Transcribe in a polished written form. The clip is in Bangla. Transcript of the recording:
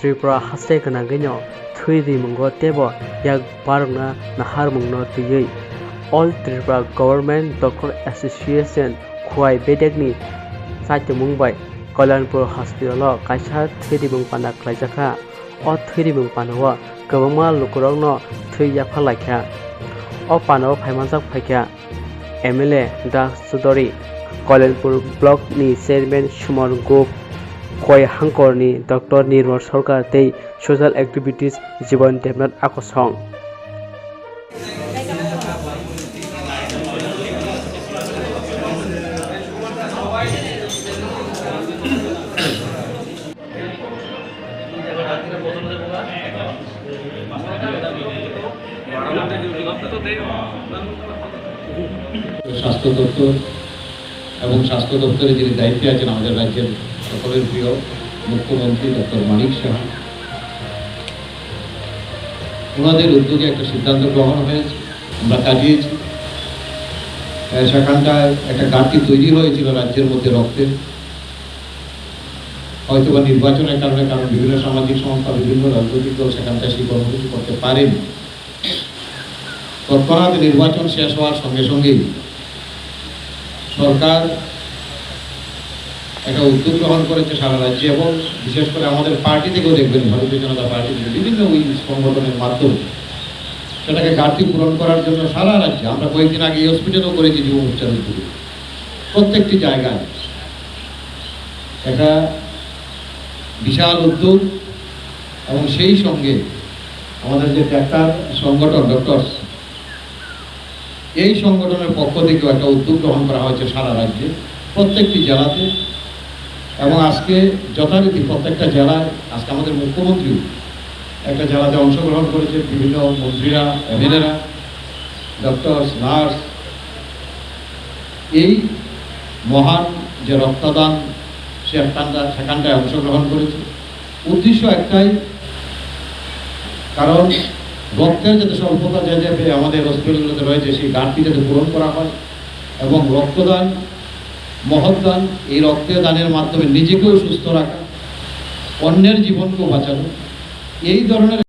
Tripura haste kana genyo thui di mungo tebo yak barna nahar mungno tiyei All Tripura Government Doctor Association khwai bedekni saite mungbai Kalanpur Hospital kaisa thui di mung pana klaijaka o thui di mung panawa gobangma lukurokno thui yaphalakha o panawa phaimanjak phaikha MLA Das Chudori Kalanpur Block ni Chairman Sumar Gop Koi Hangkorni Dr. Nirmal Sarkar tei Social Activities Jibon Devnath Akosong স্বাস্থ্য দপ্তর এবং স্বাস্থ্য দপ্তরে যিনি দায়িত্বে আছেন আমাদের রাজ্যের সকলের প্রিয় মুখ্যমন্ত্রী ডক্টর মানিক সাহা ওনাদের উদ্যোগে একটা সিদ্ধান্ত গ্রহণ হয়েছে আমরা কাটিয়েছি সেখানটায় একটা ঘাটতি তৈরি হয়েছিল রাজ্যের মধ্যে রক্তের হয়তোবা নির্বাচনের কারণে কারণ বিভিন্ন সামাজিক সংস্থা বিভিন্ন রাজনৈতিক দল সেখানটায় সেই কর্মসূচি করতে পারেন তৎক্ষণাৎ নির্বাচন শেষ হওয়ার সঙ্গে সঙ্গেই সরকার একটা উদ্যোগ গ্রহণ করেছে সারা রাজ্যে এবং বিশেষ করে আমাদের পার্টি থেকেও দেখবেন ভারতীয় জনতা পার্টি থেকে বিভিন্ন ওই সংগঠনের মাধ্যমে সেটাকে ঘাটতি পূরণ করার জন্য সারা রাজ্যে আমরা কয়েকদিন আগে এই হসপিটালও করেছি যুব মোর্চার উদ্যোগে প্রত্যেকটি জায়গায় একটা বিশাল উদ্যোগ এবং সেই সঙ্গে আমাদের যে ডাক্তার সংগঠন ডক্টরস এই সংগঠনের পক্ষ থেকেও একটা উদ্যোগ গ্রহণ করা হয়েছে সারা রাজ্যে প্রত্যেকটি জেলাতে এবং আজকে যথারীতি প্রত্যেকটা জেলায় আজকে আমাদের মুখ্যমন্ত্রীও একটা জেলাতে অংশগ্রহণ করেছে বিভিন্ন মন্ত্রীরা এমএলএরা ডক্টরস নার্স এই মহান যে রক্তদান সেখানটায় অংশগ্রহণ করেছে উদ্দেশ্য একটাই কারণ রক্তের যাতে স্বল্পতা যাতে আমাদের হসপিটালগুলোতে রয়েছে সেই ঘাটতি যাতে পূরণ করা হয় এবং রক্তদান মহৎদান এই রক্তের দানের মাধ্যমে নিজেকেও সুস্থ রাখা অন্যের জীবনকেও বাঁচানো এই ধরনের